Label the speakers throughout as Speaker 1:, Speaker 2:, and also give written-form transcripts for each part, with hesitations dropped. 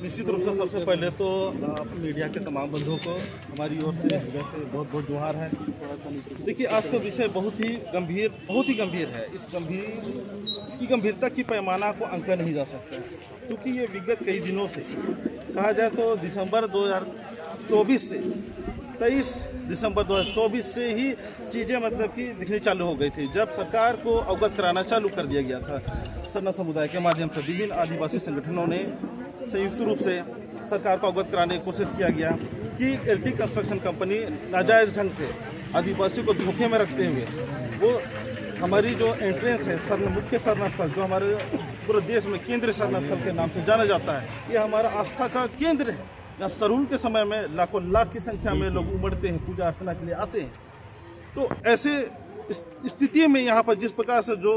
Speaker 1: निश्चित रूप से सबसे पहले तो मीडिया के तमाम बंधुओं को हमारी ओर से बहुत बहुत जोहार है। देखिए, आज का विषय बहुत ही गंभीर है। इसकी गंभीरता की पैमाना को आंका नहीं जा सकता है, क्योंकि ये विगत कई दिनों से, कहा जाए तो दिसंबर 2024 से 23 दिसंबर 2024 से ही चीज़ें मतलब कि दिखनी चालू हो गई थी, जब सरकार को अवगत कराना चालू कर दिया गया था। सरना समुदाय के माध्यम से विभिन्न आदिवासी संगठनों ने संयुक्त रूप से सरकार को अवगत कराने की कोशिश किया गया कि एलटी कंस्ट्रक्शन कंपनी नाजायज ढंग से आदिवासियों को धोखे में रखते हुए वो हमारी जो एंट्रेंस है मुख्य शरण स्थल, जो हमारे पूरे देश में केंद्रीय शरण स्थल के नाम से जाना जाता है, ये हमारा आस्था का केंद्र है। यहाँ सरूल के समय में लाखों लाख की संख्या में लोग उमड़ते हैं, पूजा अर्चना के लिए आते हैं। तो ऐसे स्थिति में यहाँ पर जिस प्रकार से जो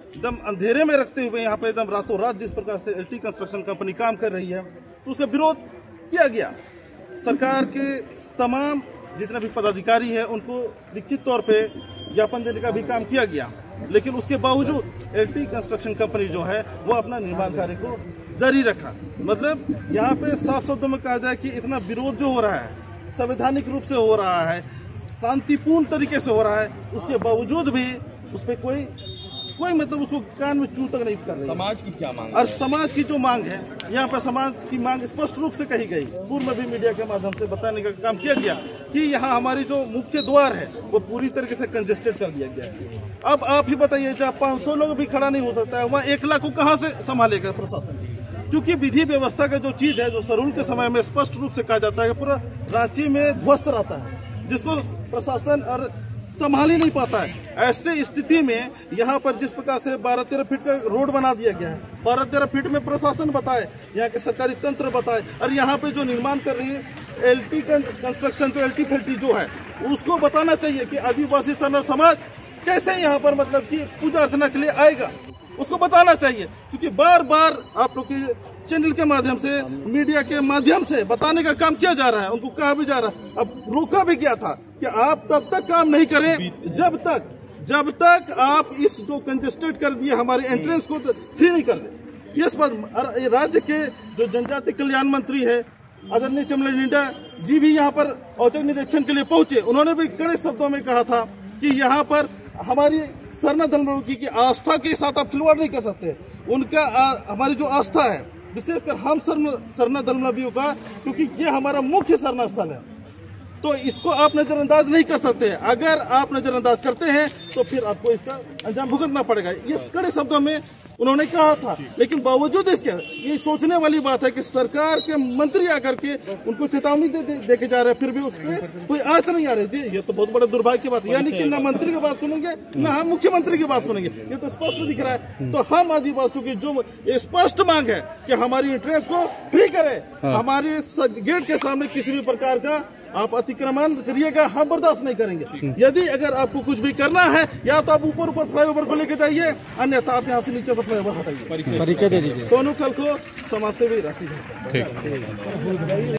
Speaker 1: एकदम अंधेरे में रखते हुए यहाँ पर एकदम रातों रात जिस प्रकार से एलटी कंस्ट्रक्शन कंपनी काम कर रही है, तो उसका विरोध किया गया। सरकार के तमाम जितने भी पदाधिकारी हैं उनको लिखित तौर पे ज्ञापन देने का भी काम किया गया, लेकिन उसके बावजूद एलटी कंस्ट्रक्शन कंपनी जो है वो अपना निर्माण कार्य को जारी रखा। मतलब यहाँ पे साफ शब्दों में कहा जाए कि इतना विरोध जो हो रहा है, संवैधानिक रूप से हो रहा है, शांतिपूर्ण तरीके से हो रहा है, उसके बावजूद भी उस पर कोई मतलब उसको कान में चू तक नहीं कर रही।
Speaker 2: समाज की क्या मांग है?
Speaker 1: और समाज की जो मांग है, यहाँ पर समाज की मांग स्पष्ट रूप से कही गई। पूर्व में भी मीडिया के माध्यम से बताने का काम किया गया कि यहाँ हमारी जो मुख्य द्वार है वो पूरी तरीके से कंजेस्टेड कर दिया गया है। अब आप ही बताइए, जहाँ 500 लोग भी खड़ा नहीं हो सकता है, वहाँ 1 लाख को कहाँ से संभालेगा प्रशासन? क्योंकि विधि व्यवस्था का जो चीज है, जो सरूल के समय में स्पष्ट रूप से कहा जाता है कि पूरा रांची में ध्वस्त रहता है, जिसको प्रशासन और संभाल ही नहीं पाता है। ऐसे स्थिति में यहाँ पर जिस प्रकार से 12-13 फीट का रोड बना दिया गया है, 12-13 फीट में प्रशासन बताए, यहाँ के सरकारी तंत्र बताए, और यहाँ पे जो निर्माण कर रही है एलटी कंस्ट्रक्शन, जो एलटी फैल्टी जो है, उसको बताना चाहिए कि आदिवासी समाज कैसे यहाँ पर मतलब कि पूजा अर्चना के लिए आएगा, उसको बताना चाहिए। क्योंकि बार बार आप लोग के चैनल के माध्यम से, मीडिया के माध्यम से बताने का काम किया जा रहा है, उनको कहा भी जा रहा है, अब रोका भी गया था कि आप तब तक काम नहीं करें जब तक आप इस जो कंजेस्टेड कर दिए हमारे एंट्रेंस को तो फ्री नहीं कर दे। इस पर राज्य के जो जनजाति कल्याण मंत्री है आदरणीय चमला निंदा जी भी यहाँ पर औचक निरीक्षण के लिए पहुंचे। उन्होंने भी कड़े शब्दों में कहा था कि यहाँ पर हमारी सरना धर्मावलंबी की आस्था के साथ आप खिलवाड़ नहीं कर सकते। उनका हमारी जो आस्था है, विशेषकर हम सरना धर्मावलंबियों का, क्योंकि ये हमारा मुख्य शरण स्थल है, तो इसको आप नजरअंदाज नहीं कर सकते। अगर आप नजरअंदाज करते हैं तो फिर आपको इसका अंजाम भुगतना पड़ेगा। ये कड़े शब्दों में उन्होंने कहा था, लेकिन बावजूद इसके ये सोचने वाली बात है कि सरकार के मंत्री आकर के उनको चेतावनी दे के जा रहे हैं, फिर भी उस पर कोई आंच नहीं आ रही थी। ये तो बहुत बड़ा दुर्भाग्य की बात है, यानी कि न मंत्री की बात सुनेंगे न हम मुख्यमंत्री की बात सुनेंगे, ये तो स्पष्ट दिख रहा है। तो हम आदिवासियों की जो स्पष्ट मांग है कि हमारी एंट्रेंस को फ्री करे, हमारे गेट के सामने किसी भी प्रकार का आप अतिक्रमण करिएगा, हम बर्दाश्त नहीं करेंगे। यदि अगर आपको कुछ भी करना है, या तो आप ऊपर फ्लाईओवर को लेके जाइए, अन्यथा आप यहाँ से नीचे से फ्लाईओवर हटाइए।
Speaker 2: परिचय दे दीजिए।
Speaker 1: सोनू खलखो, समाज सेवी रांची।